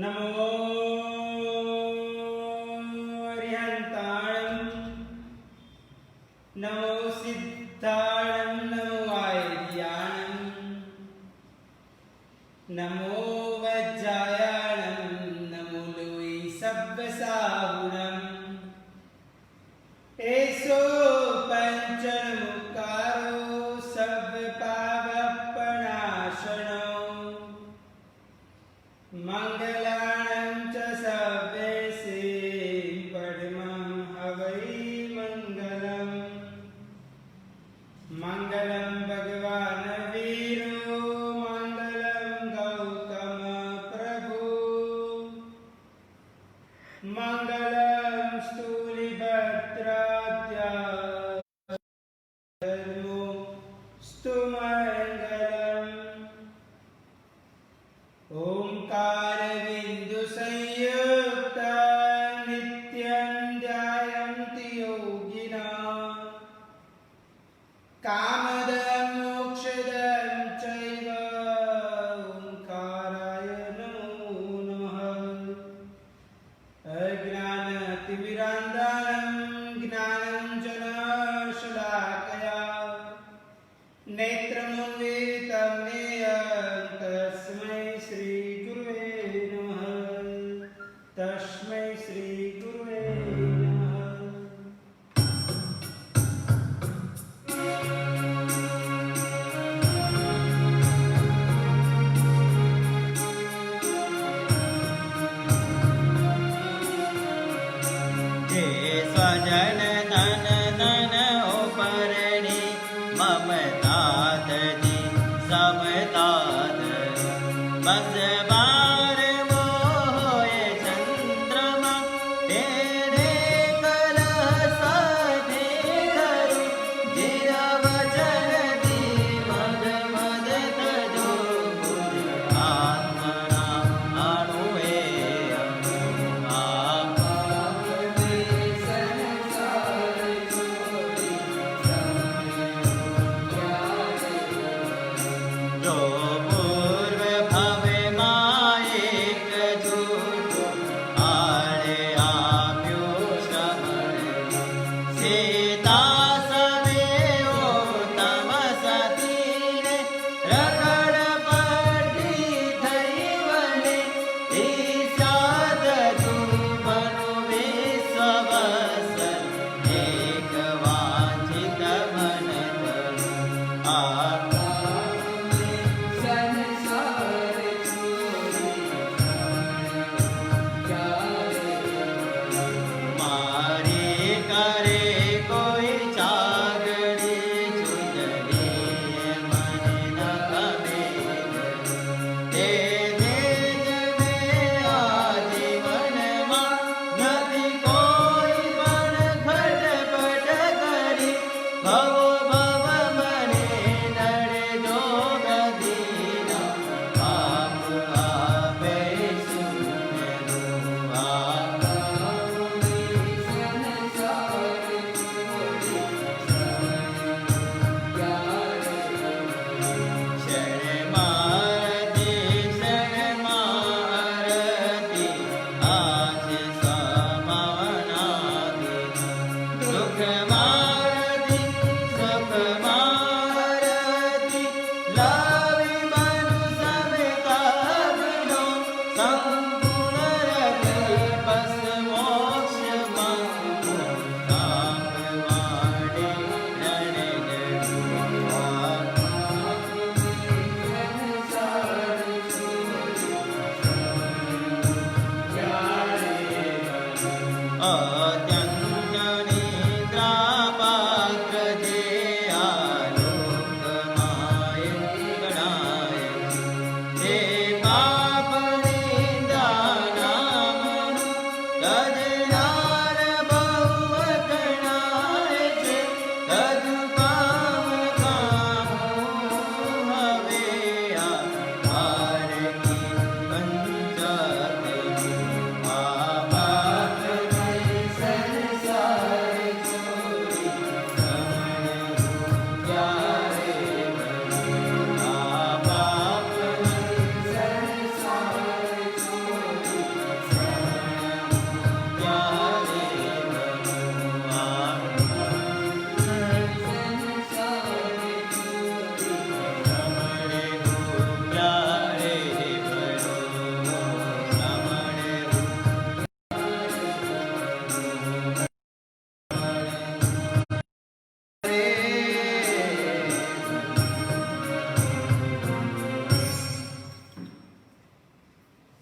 नमो अरिहन्ताणं नमो सिद्धाणं नमो आयर्याणं नमो वज्रायाणं नमो लोई सब्बसाहुणम् एसो पंचमुखारो सब्बपावपनाशनो मंगलानं च सव्येसे परमं हवै मंगलम् मंगलं भगवान् वीरो मंगलं गौतम प्रभु मंगलं स्थूलिभद्राद्या स्तु मंगलम् ओंकार बिंदु संयुक्त नित्यं ध्यायन्ति योगिनः कामदं मोक्षदं चैव ओंकाराय नमो नमः अज्ञानतिमिरान्धं ज्ञानाञ्जनशलाकया नेत्रमुन्मीलितं येन तस्मै श्रीगुरुवे नमः तस्मै श्रीगुरुवे नमः। जे स्वजन धन धन उपरणी ममताद जी समताद बस बार वो होए चंद्रमा तेरे कलह साधे धरु जिया वचन दी मद मद तजो गुरु आत्मना अणुए जो पूर्व भवे मा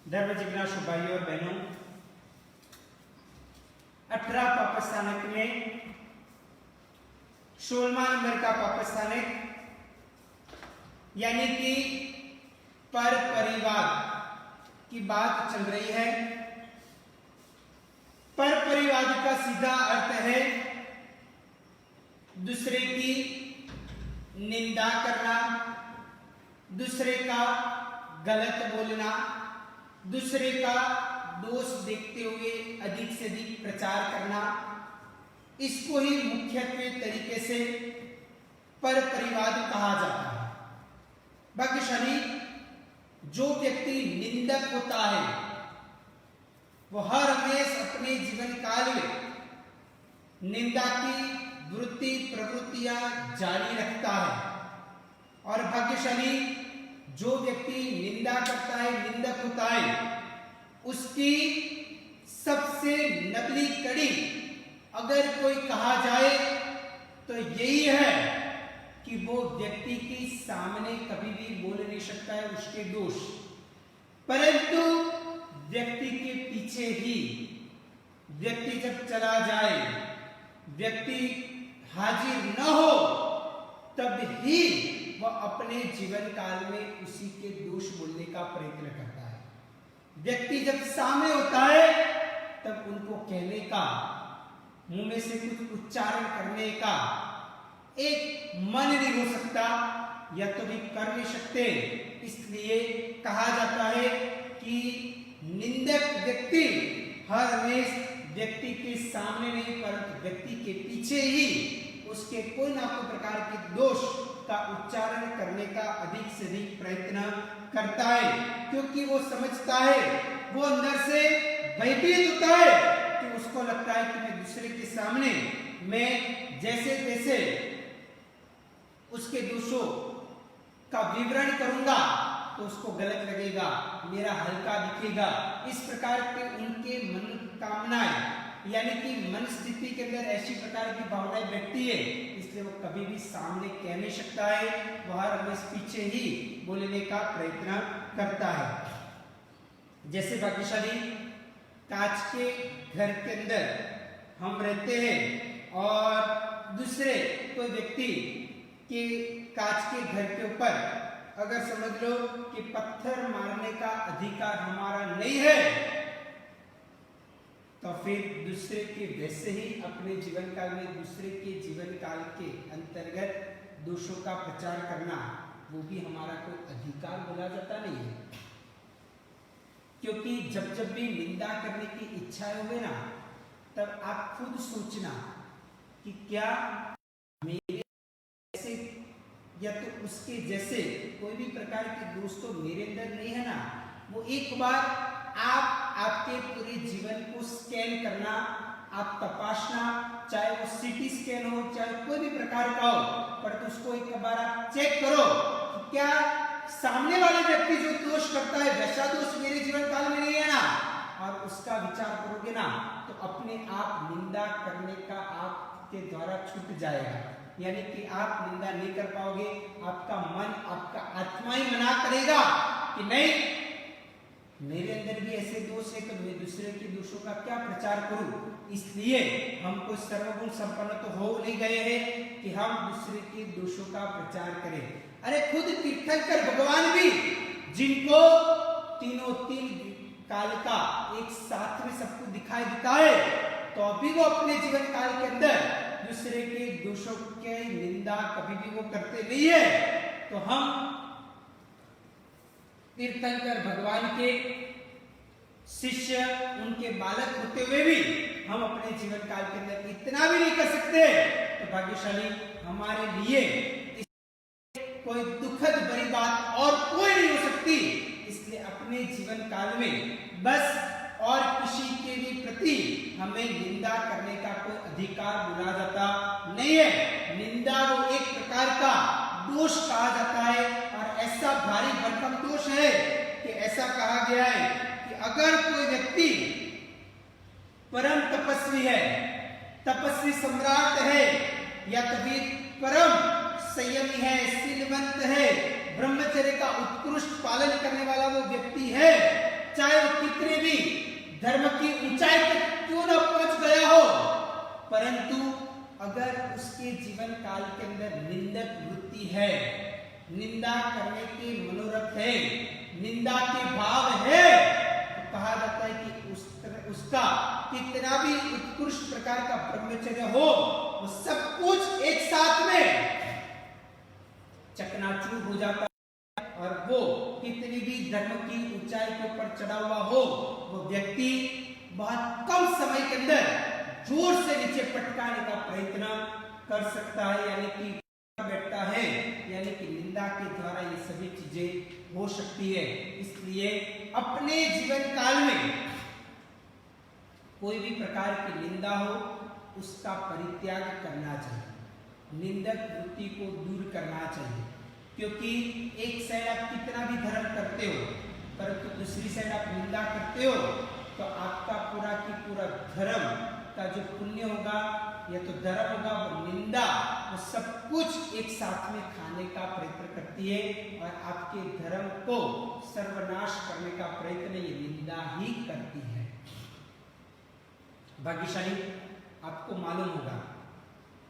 धर्म जिज्ञासु भाइयों और बहनों, 18 पाप स्थानक में 16वां नंबर का पाप स्थानक यानी कि पर परिवार की बात चल रही है। पर परिवार का सीधा अर्थ है दूसरे की निंदा करना, दूसरे का गलत बोलना, दूसरे का दोष देखते हुए अधिक से अधिक प्रचार करना, इसको ही मुख्यत्वे तरीके से पर परिवाद कहा जाता है। भाग्यशाली जो व्यक्ति निंदक होता है वो हर हमेश अपने जीवन काल में निंदा की वृत्ति प्रवृत्तियां जारी रखता है, और भाग्यशाली जो व्यक्ति निंदा करता है, निंदक होता है, उसकी सबसे नबली कड़ी अगर कोई कहा जाए तो यही है कि वो व्यक्ति के सामने कभी भी बोल नहीं सकता है उसके दोष, परंतु व्यक्ति के पीछे ही व्यक्ति जब चला जाए, व्यक्ति हाजिर न हो, तब ही वह अपने जीवन काल में उसी के दोष बोलने का प्रयत्न करता है। व्यक्ति जब सामने होता है तब उनको कहने का, मुंह में से कुछ उच्चारण करने का एक मन नहीं हो सकता या तो भी कर नहीं सकते। इसलिए कहा जाता है कि निंदक व्यक्ति हर हमेश व्यक्ति के सामने नहीं परंतु व्यक्ति के पीछे ही उसके कोई ना कोई प्रकार के दोष का उच्चारण करने का अधिक से अधिक प्रयत्न करता है, क्योंकि वो समझता है, वो अंदर से भयभीत होता है कि उसको लगता है कि मैं दूसरे के सामने मैं जैसे तैसे उसके दोषों का विवरण करूंगा तो उसको गलत लगेगा, मेरा हल्का दिखेगा। इस प्रकार के उनके मन कामनाएं यानी कि मन स्थिति के अंदर ऐसी प्रकार की भावनाएं बैठती है, इसलिए वो कभी भी सामने कह नहीं सकता है, वह हमें पीछे ही बोलने का प्रयत्न करता है। जैसे भाग्यशाली कांच के घर के अंदर हम रहते हैं और दूसरे कोई व्यक्ति के कांच के घर के ऊपर अगर समझ लो कि पत्थर मारने का अधिकार हमारा नहीं है, तो फिर दूसरे के वैसे ही अपने जीवन काल में दूसरे के जीवन काल के अंतर्गत दोषों का प्रचार करना वो भी हमारा कोई अधिकार बोला जाता नहीं है। क्योंकि जब भी निंदा करने की इच्छा होगी ना, तब आप खुद सोचना कि क्या मेरे जैसे या तो उसके जैसे कोई भी प्रकार के दोष तो मेरे अंदर नहीं है ना। वो एक बार आप आपके पूरे जीवन को स्कैन करना, आप तपासना, चाहे वो सीटी स्कैन हो, चाहे कोई भी प्रकार का हो, पर तो उसको एक बार आप चेक करो कि क्या सामने वाले व्यक्ति जो दोष करता है वैसा दोष मेरे जीवन काल में नहीं है ना। और उसका विचार करोगे ना तो अपने आप निंदा करने का आपके द्वारा छूट जाएगा, यानी कि आप निंदा नहीं कर पाओगे। आपका मन, आपका आत्मा ही मना करेगा कि नहीं, मेरे अंदर भी ऐसे दोष है तो मैं दूसरे के दोषों का क्या प्रचार करूं। इसलिए हम कोई सर्वगुण संपन्न तो हो नहीं गए हैं कि हम दूसरे के दोषों का प्रचार करें। अरे खुद तीर्थंकर भगवान भी, जिनको तीनों तीन काल का एक साथ में सबको दिखाई देता है, तो अभी वो अपने जीवन काल के अंदर दूसरे के दोषों के निंदा कभी भी वो करते नहीं है। तो हम तीर्थंकर भगवान के शिष्य, उनके बालक होते हुए भी हम अपने जीवन काल के अंदर इतना भी नहीं कर सकते। तो भाग्यशाली हमारे लिए कोई दुखद बड़ी बात और कोई नहीं हो सकती। इसलिए अपने जीवन काल में बस और किसी के भी प्रति हमें निंदा करने का कोई अधिकार बोला जाता नहीं है। निंदा वो एक प्रकार का दोष कहा जाता है, और ऐसा भारी भरकम दोष है कि ऐसा कहा गया है कि अगर कोई व्यक्ति परम तपस्वी है, तपस्वी सम्राट है, या कभी परम संयमी है, शीलवंत है, ब्रह्मचर्य का उत्कृष्ट पालन करने वाला वो व्यक्ति है, चाहे वो कितने भी धर्म की ऊंचाई तक क्यों न पहुंच गया हो, परंतु अगर उसके जीवन काल के अंदर निंदक वृत्ति है, निंदा करने के मनोरथ है, निंदा के भाव है, तो कहा जाता है कि उसका कितना भी उत्कृष्ट प्रकार का ब्रह्मचर्य हो, वो सब कुछ एक साथ में चकनाचूर हो जाता है। और वो कितनी भी धर्म की ऊंचाई के ऊपर चढ़ा हुआ हो, वो व्यक्ति बहुत कम समय के अंदर जोर से नीचे पटकाने का प्रयत्न कर सकता है, यानी कि बैठता है, यानी कि निंदा के द्वारा ये सभी चीजें हो सकती है। इसलिए अपने जीवन काल में कोई भी प्रकार की निंदा हो, उसका परित्याग करना चाहिए, निंदक वृत्ति को दूर करना चाहिए। क्योंकि एक साइड आप कितना भी धर्म करते हो, परंतु दूसरी साइड आप निंदा करते हो, तो आपका पूरा की पूरा धर्म का जो पुण्य होगा या तो धर्म होगा, वो निंदा, वो सब कुछ एक साथ में खाने का प्रयत्न करती है और आपके धर्म को सर्वनाश करने का प्रयत्न ये निंदा ही करती है। भाग्यशाली आपको मालूम होगा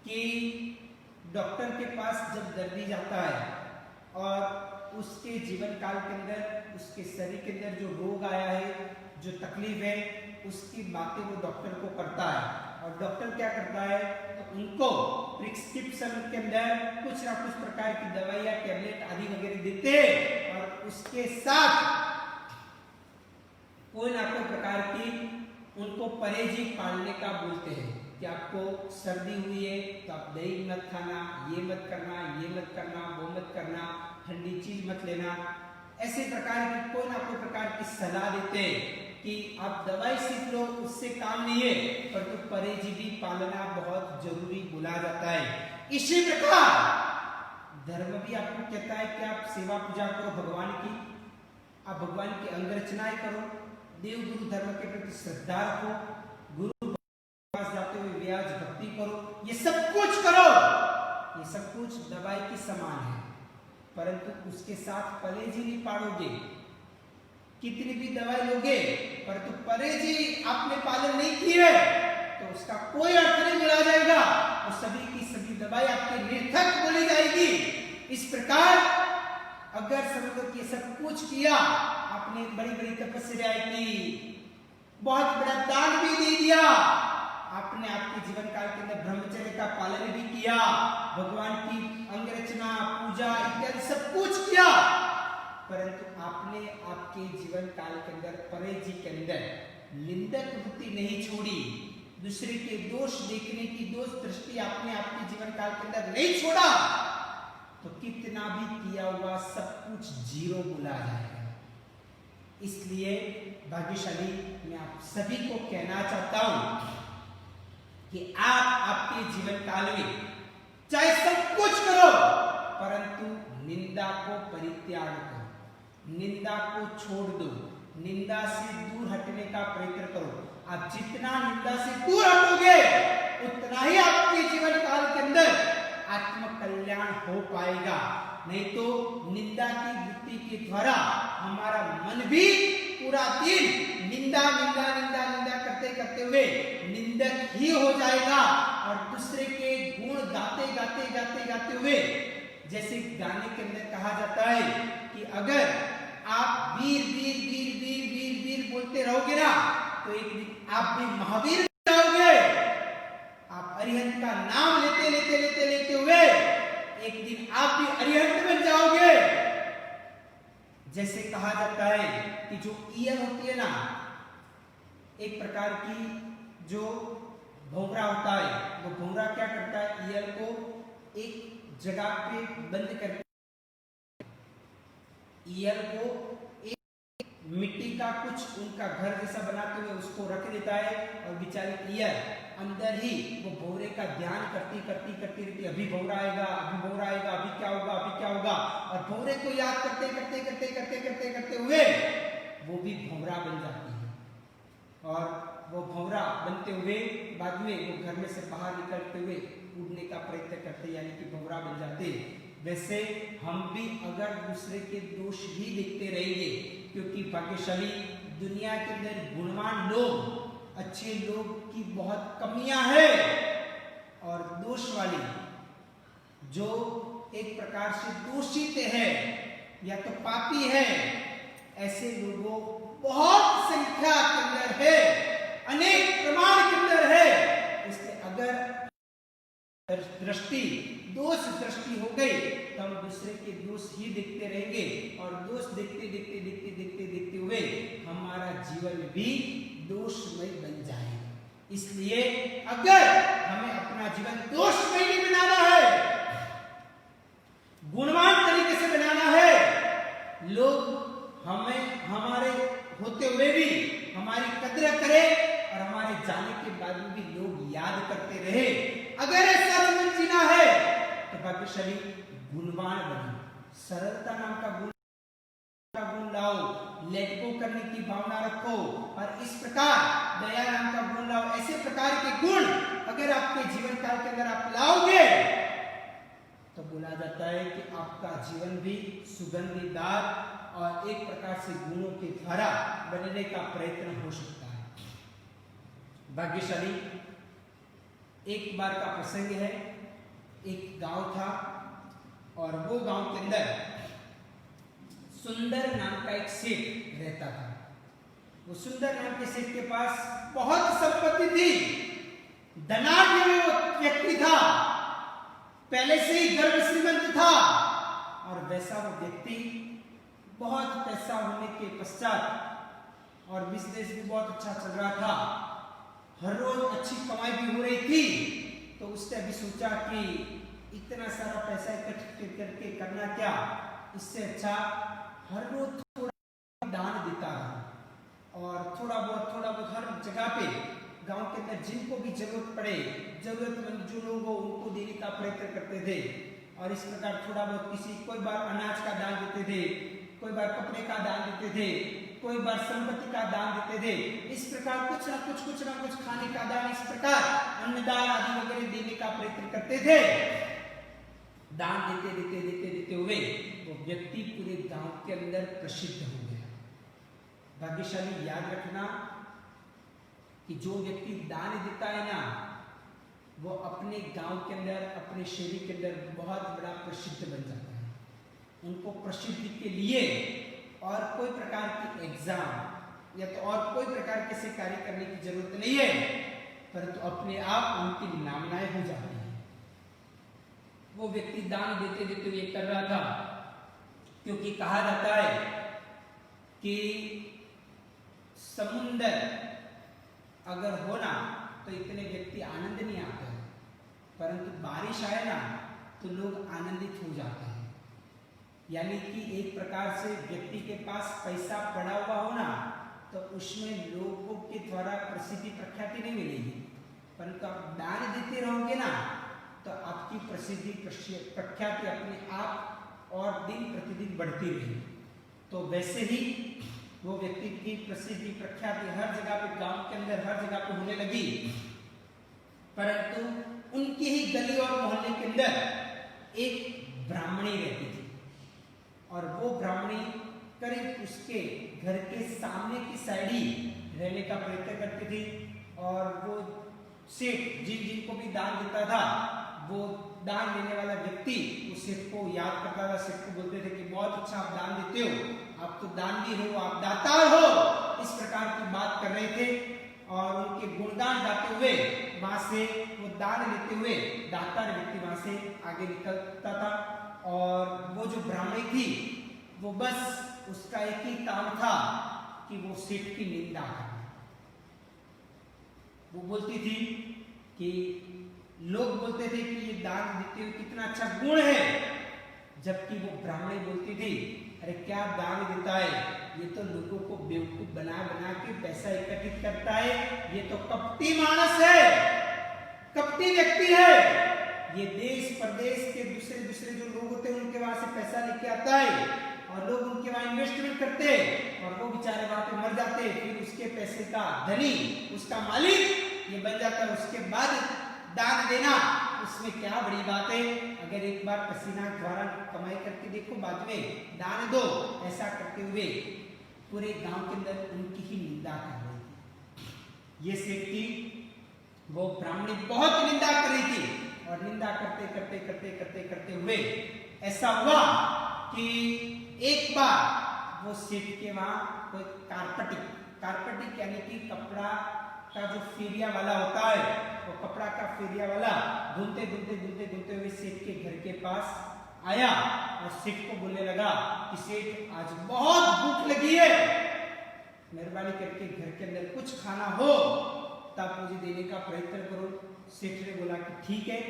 कि डॉक्टर के पास जब दर्दी जाता है और उसके जीवन काल के अंदर, उसके शरीर के अंदर जो रोग आया है, जो तकलीफ है, उसकी बातें वो डॉक्टर को करता है। और डॉक्टर क्या करता है, तो उनको प्रिस्क्रिप्शन के अंदर कुछ ना कुछ प्रकार की दवाई या टैबलेट आदि वगैरह देते हैं और उसके साथ कोई ना कोई प्रकार की उनको परहेजी पालने का बोलते हैं कि आपको सर्दी हुई है तो आप दही मत खाना, ये मत करना, ये मत करना, वो मत करना, ठंडी चीज मत लेना। ऐसे प्रकार की कोई ना कोई प्रकार की सलाह देते हैं कि आप दवाई सीख लो, उससे काम नहीं है, परंतु परहेजी भी पालना बहुत जरूरी बोला जाता है। इसी प्रकार धर्म भी आपको कहता है कि आप सेवा पूजा करो भगवान की, आप भगवान की अंग रचनाएं करो, देव गुरु धर्म के प्रति श्रद्धा रखो, गुरु पास जाते हुए व्याज भक्ति करो, ये सब कुछ करो, ये सब कुछ दवाई के समान है। परंतु उसके साथ परहेजी नहीं पालोगे, कितनी भी दवाई लोगे, परंतु परहेजी आपने पालन नहीं की है, तो उसका कोई अर्थ नहीं मिला जाएगा और सभी की सभी दवाई आपके निर्थक बोली जाएगी। इस प्रकार अगर समझो कि सब कुछ किया, आपने बड़ी बड़ी तपस्याएं की, बहुत बड़ा दान भी दे दिया, आपने आपके जीवन काल के अंदर ब्रह्मचर्य का पालन भी किया, भगवान की अंगरचना, पूजा इत्यादि सब कुछ किया, परंतु आपने आपके जीवन काल के अंदर परहेजी के अंदर निंदक वृत्ति नहीं छोड़ी, दूसरे के दोष देखने की दोष दृष्टि आपने आपके जीवन काल के अंदर नहीं छोड़ा, तो कितना भी किया हुआ सब कुछ जीरो बोला जाएगा। इसलिए भाग्यशाली मैं आप सभी को कहना चाहता हूं कि आप आपके जीवन काल में चाहे सब कुछ करो, परंतु निंदा को परित्याग करो, निंदा को छोड़ दो, निंदा से दूर हटने का प्रयत्न करो। आप जितना निंदा से दूर हटोगे, उतना ही आपके जीवन काल के अंदर आत्म कल्याण हो पाएगा। नहीं तो निंदा की वृत्ति के द्वारा हमारा मन भी पूरा दिन निंदा निंदा निंदा निंदा करते करते हुए निंदक ही हो जाएगा और दूसरे के गुण गाते गाते गाते गाते हुए, जैसे गाने के अंदर कहा जाता है कि अगर आप वीर वीर वीर वीर वीर वीर बोलते रहोगे ना, तो एक दिन आप भी महावीर जाओगे। आप अरिहंत का नाम लेते लेते लेते लेते हुए एक दिन आप भी अरिहंत बन जाओगे। जैसे कहा जाता है कि जो ईयर होती है ना, एक प्रकार की जो भौंरा होता है, वो भौंरा क्या करता है, ईयर को एक जगह पे बंद करके ईयर को एक मिट्टी का कुछ उनका घर जैसा बनाते हुए उसको रख देता है और बेचारे ईयर अंदर ही वो भौरे का ध्यान करती करती करती रहती, अभी भौरा आएगा, अभी भौरा आएगा, अभी क्या होगा, अभी क्या होगा, और भौरे को याद करते करते करते करते करते करते हुए वो भी भौरा बन जाती है। और वो भौरा बनते हुए बाद में वो घर में से बाहर निकलते हुए उड़ने का प्रयत्न करते, यानी कि भौरा बन जाते। वैसे हम भी अगर दूसरे के दोष ही देखते रहेंगे, क्योंकि भाग्यशाली दुनिया के अंदर गुणवान लोग, अच्छे लोग की बहुत कमियां है, और दोष वाले जो एक प्रकार से दूषित है या तो पापी है, ऐसे लोगों बहुत संख्या के अंदर है, अनेक प्रमाण के अंदर है। इसलिए अगर दृष्टि दोष दृष्टि हो गई तो हम दूसरे के दोष ही देखते रहेंगे, और दोष देखते देखते देखते देखते देखते हुए हमारा जीवन भी दोषमय बन जाएगा। इसलिए अगर हमें अपना जीवन दोषमय नहीं बनाना है, गुणवान तरीके से बनाना है, लोग हमें हमारे होते हुए भी हमारी कदर करें और हमारे जाने के बाद भी लोग याद करते रहे, अगर ऐसा जीवन जीना है तो भाग्यशाली गुणवान बनो। सरलता नाम का गुण लाओ, लेट गो करने की भावना रखो, और इस प्रकार दया नाम का गुण लाओ। ऐसे प्रकार के गुण अगर आपके जीवन काल के अंदर आप लाओगे तो बोला जाता है कि आपका जीवन भी सुगंधीदार और एक प्रकार से गुणों के द्वारा बनने का प्रयत्न हो सकता है। भाग्यशाली एक बार का प्रसंग है, एक गांव था और वो गांव के अंदर सुंदर नाम का एक सेठ रहता था। वो सुंदर नाम के सेठ के पास बहुत संपत्ति थी, धनाढ्य वो व्यक्ति था, पहले से ही गर्व श्रीमंत था, और वैसा वो व्यक्ति बहुत पैसा होने के पश्चात और बिजनेस भी बहुत अच्छा चल रहा था, हर रोज अच्छी कमाई भी हो रही थी, तो उसने अभी सोचा कि इतना सारा पैसा इकट्ठा करके करना क्या, इससे अच्छा हर रोज थोड़ा दान देता रहा, और थोड़ा बहुत हर जगह पे गांव के अंदर जिनको भी जरूरत पड़े, जरूरतमंद जो लोग हो उनको देने का प्रयत्न करते थे। और इस प्रकार थोड़ा बहुत किसी कोई बार अनाज का दान देते थे, कोई बार कपड़े का दान देते थे, कोई बार संपत्ति का दान देते थे। इस प्रकार कुछ ना कुछ खाने का दान, इस प्रकार अन्नदान आदि वगैरह देने का प्रयत्न करते थे। दान देते हुए वो व्यक्ति पूरे गांव के अंदर प्रसिद्ध हो गया। भाग्यशाली याद रखना कि जो व्यक्ति दान देता है ना, वो अपने गांव के अंदर, अपने शहर के अंदर बहुत बड़ा प्रसिद्ध बन जाता है। उनको प्रसिद्धि के लिए और कोई प्रकार की एग्जाम या तो और कोई प्रकार के से कार्य करने की जरूरत नहीं है, परंतु अपने आप उनकी नामनाएं हो जाती है। वो व्यक्ति दान देते हुए कर रहा था, क्योंकि कहा जाता है कि समुंदर अगर हो ना तो इतने व्यक्ति आनंद नहीं आता है, परंतु बारिश आए ना तो लोग आनंदित हो जाते हैं। यानी कि एक प्रकार से व्यक्ति के पास पैसा पड़ा हुआ हो ना तो उसमें लोगों के द्वारा प्रसिद्धि प्रख्याति नहीं मिलेगी, परंतु आप दान देते रहोगे ना तो आपकी प्रसिद्धि प्रख्याति अपने आप और दिन प्रतिदिन बढ़ती रहेगी। तो वैसे ही वो व्यक्ति की प्रसिद्धि प्रख्याति हर जगह पे, गांव के अंदर हर जगह पे होने लगी, परंतु उनकी ही गली और मोहल्ले के अंदर एक ब्राह्मणी रहती थी, और वो ब्राह्मणी करीब उसके घर के सामने की साइड ही रहने का प्रयत्न करती थी। और वो सेठ जिनको भी दान देता था, वो दान देने वाला व्यक्ति उस सेठ को याद करता था, सेठ को बोलते थे कि बहुत अच्छा आप दान देते हो, आप तो दानवी हो, आप दातार हो, इस प्रकार की बात कर रहे थे। और उनके गुणगान गाते हुए वहां से वो दान लेते हुए दातार व्यक्ति वहां से आगे निकलता था। और वो जो ब्राह्मणी थी वो बस उसका एक ही काम था कि वो सेठ की निंदा करना। वो बोलती थी कि लोग बोलते थे कि ये दान देते हुए कितना अच्छा गुण है, जबकि वो ब्राह्मणी बोलती थी अरे क्या दान देता है, ये तो लोगों को बेवकूफ बना बना के पैसा एकत्रित करता है, ये तो कपटी मानस है, कपटी व्यक्ति है, ये देश प्रदेश के दूसरे जो लोग होते हैं उनके वहां से पैसा लेके आता है और लोग उनके वहां इन्वेस्टमेंट करते और वो बेचारे वहां पे मर जाते, फिर उसके पैसे का धनी, उसका मालिक ये बन जाता है। उसके बाद दान देना उसमें क्या बड़ी बात है, अगर एक बार पसीना द्वारा कमाई करके देखो बाद में दान दो। ऐसा करते हुए पूरे गांव के अंदर उनकी ही निंदा कर रही थी। ये सेठ थी, वो ब्राह्मणी बहुत निंदा कर रही थी और निंदा करते करते करते करते करते हुए ऐसा हुआ कि एक बार वो सेठ के वहां कोई कारपटिक यानी कि कपड़ा का जो फेरिया वाला होता है, वो कपड़ा का फेरिया वाला घूमते घूमते घूमते घूमते हुए सेठ के घर के पास आया और सेठ को बोलने लगा कि सेठ आज बहुत भूख लगी है, मेहरबानी करके घर के अंदर कुछ खाना हो तब मुझे देने का प्रयत्न करो। सेठ ने बोला कि ठीक है।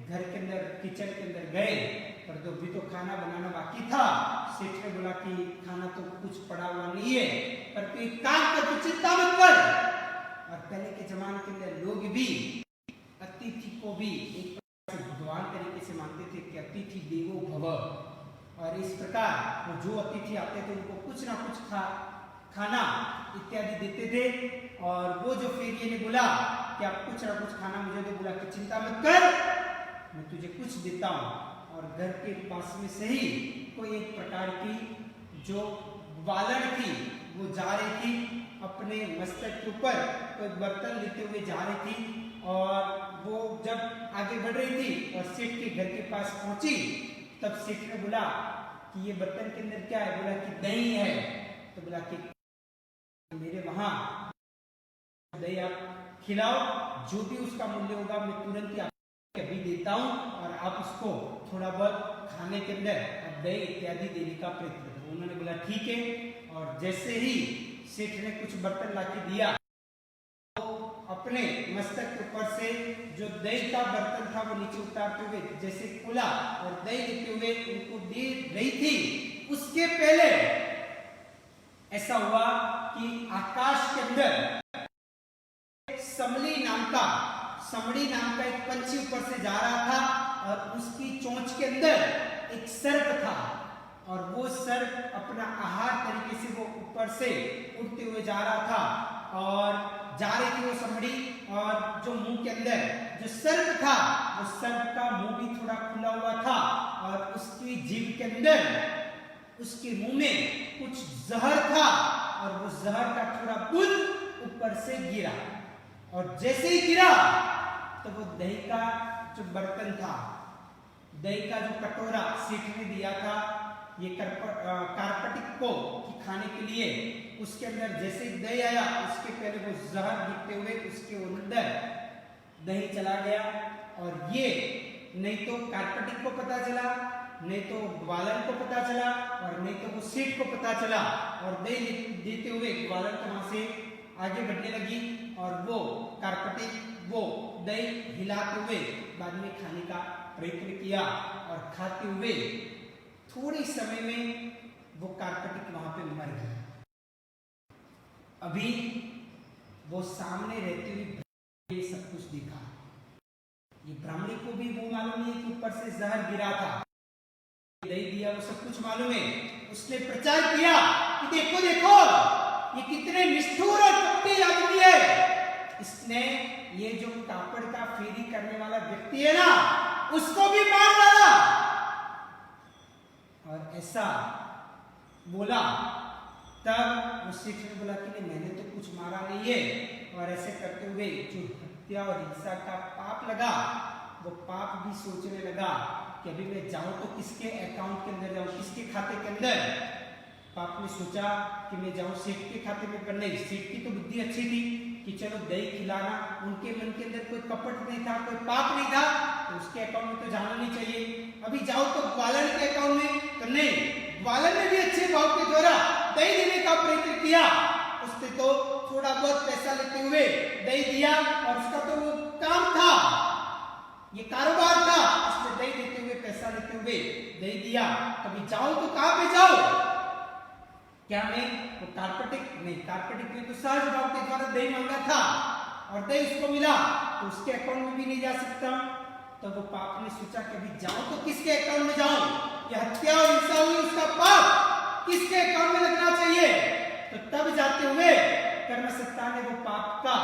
घर के अंदर किचन के अंदर गए पर तो भी तो खाना बनाना बाकी था। सेठ ने बोला कि खाना तो कुछ पड़ा हुआ नहीं है, पर तू एक काम कर, तू चिंता मत कर। और पहले के जमाने के अंदर लोग भी अतिथि को भी एक भगवान तरीके से मानते थे कि अतिथि देवो भव, और इस प्रकार वो जो अतिथि आते थे उनको कुछ ना कुछ खाना इत्यादि देते थे। और वो जो फेरिये ने बोला कि आप कुछ ना कुछ खाना मुझे दो, बोला कि चिंता मत कर, मैं तुझे कुछ देता हूँ। और घर के पास में से ही कोई एक प्रकार की जो बालन थी वो जा रही थी, अपने मस्तक के ऊपर कोई बर्तन लेते हुए जा रही थी। और वो जब आगे बढ़ रही थी और सेठ के घर के पास पहुंची तब सेठ ने बोला कि ये बर्तन के अंदर क्या है? बोला कि दही है। तो बोला कि मेरे वहां दही आप खिलाओ, जो भी उसका मूल्य होगा मैं तुरंत ही आपको अभी देता हूं और आप उसको थोड़ा बहुत खाने के अंदर दही इत्यादि देने का प्रयत्न करो। उन्होंने बोला ठीक है। और जैसे ही सेठ ने कुछ बर्तन लाके दिया, तो अपने मस्तक के ऊपर से जो दही का बर्तन था वो नीचे उतारते हुए जैसे खोला और दही देते हुए उनको दे रही थी, उसके पहले ऐसा हुआ कि आकाश के अंदर समड़ी नाम का एक पंछी ऊपर से जा रहा था और उसकी चोंच के अंदर एक सर्प था और वो सर्प अपना आहार तरीके से वो ऊपर से उड़ते हुए जा रहा था और जा रही थी वो समड़ी। और जो मुंह के अंदर जो सर्प था, वो सर्प का मुंह भी थोड़ा खुला हुआ था और उसकी जीभ के अंदर उसके मुंह में कुछ जहर था और वो जहर का थोड़ा बूंद ऊपर से गिरा। और जैसे ही गिरा तो वो दही का जो बर्तन था, दही का जो कटोरा सेठ ने दिया था ये कारपटिक को कि खाने के लिए, उसके अंदर जैसे ही दही आया उसके पहले वो जहर गिरते हुए उसके अंदर दही चला गया। और ये नहीं तो कारपटिक को पता चला, नहीं तो ग्वालन को पता चला और नहीं तो वो सेठ को पता चला। और दही देते हुए ग्वालन तो वहां से आगे बढ़ने लगी और वो कारपटिक वो दही हिलाते हुए बाद में खाने का प्रयत्न किया और खाते हुए थोड़े समय में वो कारपटिक वहां पे मर गया। अभी वो सामने रहते हुए ये सब कुछ देखा। ये ब्राह्मणी को भी वो मालूम नहीं है कि ऊपर से जहर गिरा था, दही दिया, वो सब कुछ मालूम है। उसने प्रचार किया कि देखो देखो ये कितने निष्ठुर और कपटी आदमी है, इसने ये जो कापड़ का फेरी करने वाला व्यक्ति है ना उसको भी मार डाला। और ऐसा बोला तब उस सेठ ने बोला कि नहीं मैंने तो कुछ मारा नहीं है। और ऐसे करते हुए जो हत्या और हिंसा का पाप लगा वो पाप भी सोचने लगा कि अभी मैं जाऊं तो किसके अकाउंट के अंदर जाऊं, किसके खाते के अंदर। पाप ने सोचा कि मैं जाऊं सेठ के खाते में, पर नहीं, सेठ की तो बुद्धि अच्छी थी कि चलो दही खिलाना, उनके मन के अंदर कोई कपट नहीं था, कोई पाप नहीं था, तो उसके अकाउंट में तो जाना नहीं चाहिए। अभी जाओ तो ग्वालन के अकाउंट में, तो नहीं, ग्वालन ने भी अच्छे भाव के द्वारा दही देने का प्रयत्न किया। उसने तो थोड़ा बहुत पैसा लेते हुए दही दिया और उसका तो वो काम था, ये कारोबार था, उसने दही देते हुए पैसा लेते हुए दही दिया। कभी जाओ तो कहां पे जाओ, क्या मैं वो कारपटिक नहीं, कारपटिक ने तो सहज भाव के द्वारा दही मांगा था और दही उसको मिला तो उसके अकाउंट में भी नहीं जा सकता। तो वो पाप ने सोचा कि अभी जाऊं तो किसके अकाउंट में जाऊं, कि हत्या और हिंसा हुई उसका पाप किसके अकाउंट में लगना चाहिए। तो तब जाते हुए कर्मसत्ता ने वो पाप का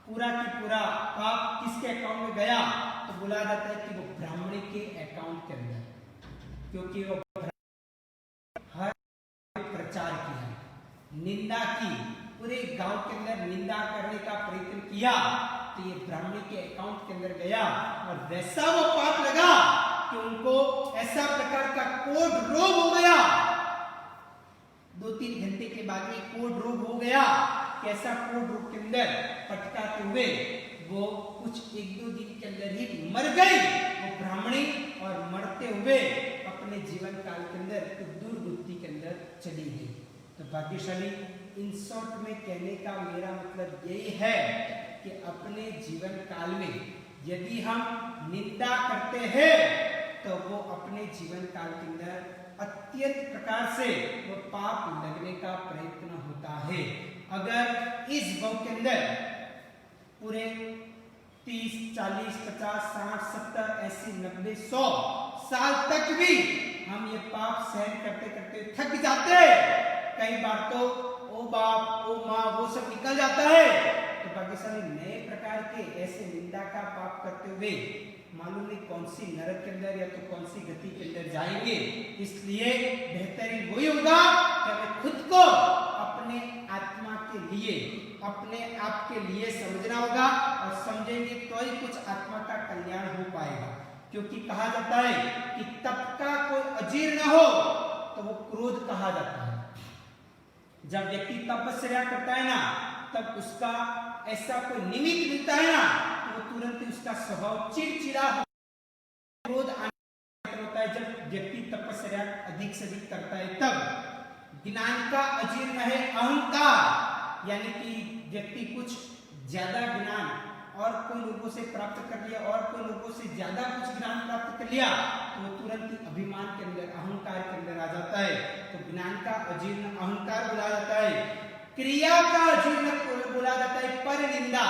पूरा की पूरा पाप किसके अकाउंट में गया, तो बोला जाता है कि वो ब्राह्मणी के अकाउंट के अंदर, क्योंकि वो हर प्रचार किया निंदा की, पूरे गांव के अंदर निंदा करने का प्रयत्न किया, तो ये ब्राह्मणी के अकाउंट के अंदर गया और वैसा वो पाप लगा कि उनको ऐसा प्रकार का कोढ़ रोग हो गया। 2-3 घंटे के बाद में कोढ़ रोग हो गया। कैसा कोढ़ रोग के अंदर पटकाते हुए वो कुछ 1-2 दिन के अंदर ही मर गई वो ब्राह्मणी, और मरते हुए अपने जीवन काल के अंदर दुर्गति के अंदर चली गई। तो भाग्यशाली, इन शॉर्ट में कहने का मेरा मतलब यही है कि अपने जीवन काल में यदि हम निंदा करते हैं तो वो अपने जीवन काल के अंदर अत्यंत प्रकार से वो पाप लगने का प्रयत्न होता है। अगर इस भाव के अंदर पूरे 30, 40, 50, 60, 70, 80, 90, 100 साल तक भी हम ये पाप सहन करते करते थक जाते हैं। कई बार तो ओ बाप ओ माँ वो सब निकल जाता है। तो भाग्यशाली नए प्रकार के ऐसे निंदा का पाप करते हुए मालूम नहीं कौन सी नरक के अंदर या तो कौन सी गति के अंदर जाएंगे। इसलिए बेहतरीन वही होगा कि हमें खुद को अपने आत्मा के लिए, अपने आप के लिए समझना होगा, और समझेंगे तो ही कुछ आत्मा का कल्याण हो पाएगा। क्योंकि कहा जाता है कि तप का कोई अजीर्ण हो तो वो क्रोध कहा जाता है। जब व्यक्ति तपस्या करता है ना, तब उसका ऐसा कोई निमित्त मिलता है ना, तो वो तुरंत उसका स्वभाव चिड़चिड़ा क्रोध होता है। जब व्यक्ति तपस्या अधिक से अधिक करता है तब ज्ञान का अजीर्ण है अहंकार, यानी कि व्यक्ति कुछ ज्यादा ज्ञान और कोई लोगों से प्राप्त कर लिया और कोई लोगों से ज्यादा कुछ ज्ञान प्राप्त कर लिया तो वो तुरंत ही अभिमान के अंदर, अहंकार के अंदर आ जाता है। तो ज्ञान का अजीर्ण अहंकार बोला जाता है। क्रिया का अजीर्ण बोला जाता है पर निंदा।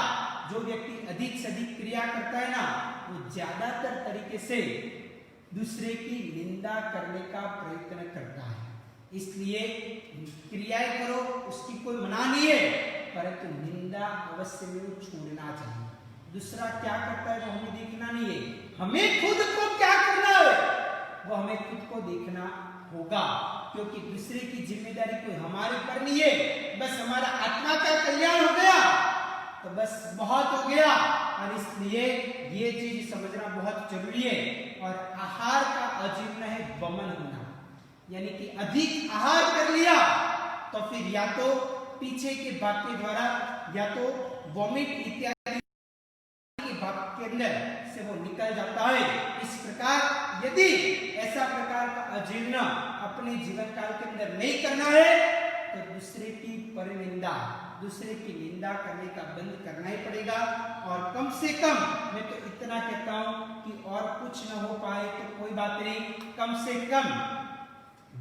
जो व्यक्ति अधिक से अधिक क्रिया करता है ना, वो ज्यादातर तरीके से दूसरे की निंदा करने का प्रयत्न करता है। इसलिए क्रियाएं करो, उसकी कोई मना नहीं है, परंतु निंदा अवश्य में वो छोड़ना चाहिए। दूसरा क्या करता है वो हमें देखना नहीं है, हमें खुद को क्या करना है वो हमें खुद को देखना होगा। क्योंकि दूसरे की जिम्मेदारी कोई हमारे ऊपर नहीं है। बस हमारा आत्मा का कल्याण हो गया तो बस बहुत हो गया। और इसलिए ये चीज समझना बहुत जरूरी है। और आहार का अजीर्ण है वमन होना, यानी कि अधिक आहार कर लिया तो फिर या तो पीछे के भाग के द्वारा या तो वॉमिट इत्यादि के भाग के अंदर से वो निकल जाता है। इस प्रकार यदि ऐसा प्रकार का अजीर्ण अपने जीवन काल के अंदर नहीं करना है तो दूसरे की परनिंदा, दूसरे की निंदा करने का बंद करना ही पड़ेगा। और कम से कम मैं तो इतना कहता हूं कि और कुछ न हो पाए तो कोई बात नहीं, कम से कम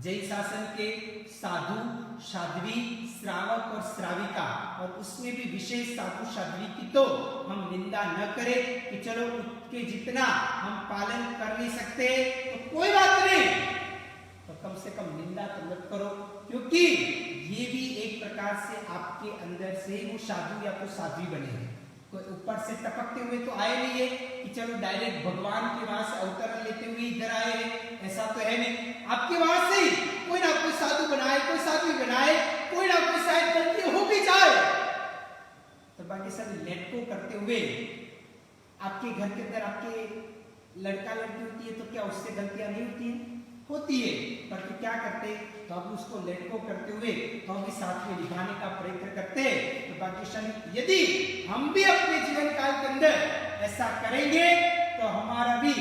जैन शासन के साधु, साध्वी, श्रावक और श्राविका, और उसमें भी विशेष साधु साध्वी की तो हम निंदा न करें कि चलो उसके जितना हम पालन कर नहीं सकते तो कोई बात नहीं, तो कम से कम निंदा तो मत करो। क्योंकि ये भी एक प्रकार से आपके अंदर से वो साधु या तो साध्वी बने हैं। कोई ऊपर से टपकते हुए तो आए नहीं है कि चलो डायरेक्ट भगवान के वहां से अवतरण लेते हुए इधर आए हैं, ऐसा तो है नहीं। आपके वहां से कोई ना कोई साधु बनाए, कोई साध्वी बनाए, कोई ना कोई शायद गलती हो भी जाए तो बाकी सब लेट को करते हुए आपके घर के अंदर आपके लड़का लड़की होती है तो क्या उससे गलतियां नहीं होती है? होती है, पर तो क्या करते तो अब उसको लेट को करते हुए तो भी साथ में निभाने का प्रयत्न करते। तो बाकी यदि हम भी अपने जीवन काल के अंदर ऐसा करेंगे तो हमारा भी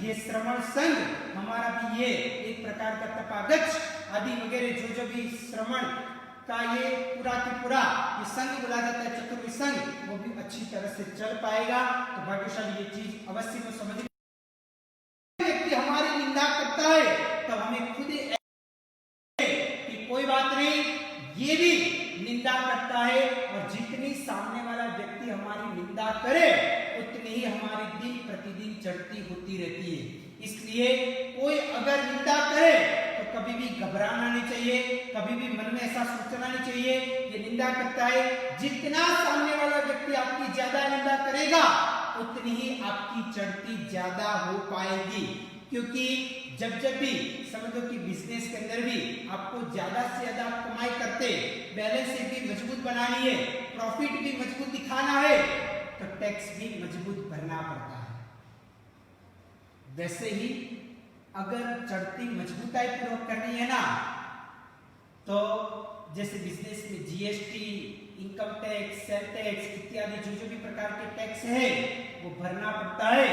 ये श्रवण संघ, हमारा भी ये एक प्रकार का तपागच्छ आदि वगैरह जो भी श्रवण का ये पूरा के पूरा ये संघ बोला जाता है, चतुर्विध संघ, वो भी अच्छी तरह से चल पाएगा। तो भाग्यशाली ये चीज अवश्य में समझ व्यक्ति हमारी निंदा करता है तो हमें खुद कि कोई बात नहीं, ये भी निंदा करता है, और जितनी सामने वाला व्यक्ति हमारी निंदा करे उतनी ही हमारी दिन प्रतिदिन चढ़ती होती रहती है। इसलिए कोई अगर निंदा करे तो कभी भी घबराना नहीं चाहिए, कभी भी मन में ऐसा सोचना नहीं चाहिए ये निंदा करता है। जितना सामने वाला व्यक्ति आपकी ज्यादा निंदा करेगा उतनी ही आपकी चढ़ती ज्यादा हो पाएगी। क्योंकि जब भी समझो कि बिजनेस के अंदर भी आपको ज्यादा से ज्यादा कमाई करते बैलेंस शीट भी मजबूत बनानी है, प्रॉफिट भी मजबूत दिखाना है, तो टैक्स भी मजबूत भरना पड़ता है। वैसे ही अगर चढ़ती मजबूताई पूर्वक करनी है ना, तो जैसे बिजनेस में GST, income tax, sale tax इत्यादि जो भी प्रकार के टैक्स है वो भरना पड़ता है।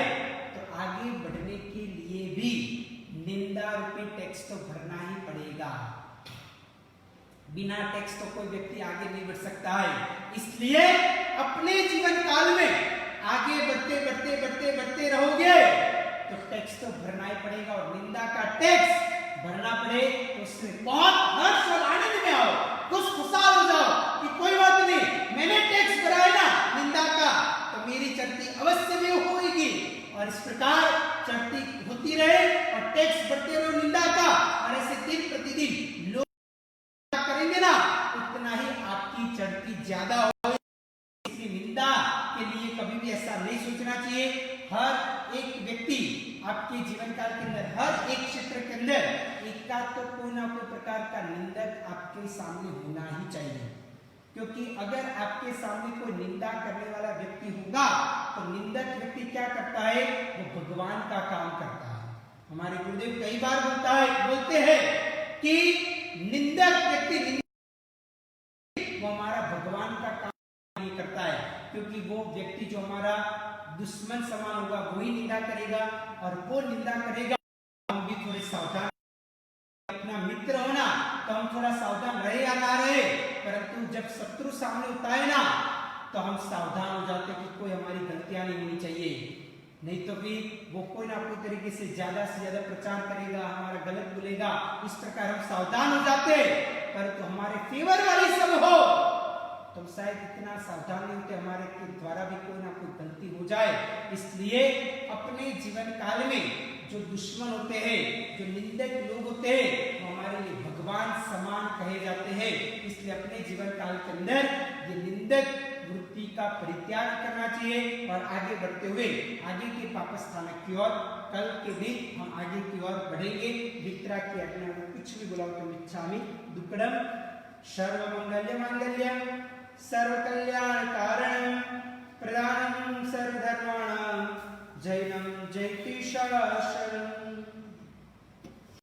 तो आगे बढ़ने के लिए भी निंदा रूपी टैक्स तो भरना ही पड़ेगा। बिना टैक्स तो कोई व्यक्ति आगे नहीं बढ़ सकता है। इसलिए अपने जीवन काल में आगे बढ़ते रहोगे तो टैक्स तो भरना ही पड़ेगा। और निंदा का टैक्स भरना पड़े तो उससे बहुत हर्ष और आनंद में आओ, खुशहाल हो जाओ कि कोई बात नहीं, मैंने टैक्स भरा है ना निंदा का, तो मेरी चढ़ती अवश्य में होगी। और इस प्रकार चढ़ती होती रहे और टैक्स भरते रहो निंदा का, और ऐसे दिन प्रतिदिन लोग करेंगे ना, उतना ही आपकी चढ़ती ज्यादा होगी। इसलिए निंदा के लिए कभी भी ऐसा नहीं सोचना चाहिए। हर एक व्यक्ति आपके जीवन काल के अंदर, हर एक क्षेत्र के अंदर एका तो कोई ना कोई प्रकार का निंदक आपके सामने होना ही चाहिए। क्योंकि अगर आपके सामने कोई निंदा करने वाला व्यक्ति होगा तो निंदक व्यक्ति क्या करता है, वो भगवान का काम करता है। हमारे गुरुदेव कई बार बोलते हैं कि निंदक व्यक्ति वो हमारा भगवान का काम नहीं करता है, क्योंकि वो व्यक्ति जो हमारा दुश्मन समान होगा वही निंदा करेगा, और वो निंदा करेगा हम भी थोड़े सावधान। अपना मित्र होना तो हम थोड़ा सावधान रहे या ना रहे, परंतु जब शत्रु सामने होता है ना तो हम सावधान हो जाते कि कोई हमारी गलतियां नहीं होनी चाहिए, नहीं तो फिर वो कोई ना कोई तरीके से ज्यादा प्रचार करेगा, हमारा गलत बोलेगा। इस प्रकार हम सावधान हो जाते, परंतु हमारे फेवर वाली सब हो तो शायद इतना सावधान नहीं होते, हमारे के द्वारा भी कोई ना कोई गलती हो जाए। इसलिए अपने जीवन काल में जो दुश्मन होते हैं, जो निंदक लोग होते हैं, वो हमारे लिए भगवान समान कहे जाते हैं। इसलिए अपने जीवन काल के अंदर ये निंदक वृत्ति का परित्याग करना चाहिए और आगे बढ़ते हुए आगे के पाप स्थानक की ओर कल के दिन हम आगे की ओर बढ़ेंगे। वितरा की आज्ञा में कुछ भी बुलाओ तो इच्छामि दुक्कडम। सर्वमंगल्य मांगल्यम सर्व कल्याण कारणम प्रदानम सर्वधर्माणां जैनम जयति शासनम।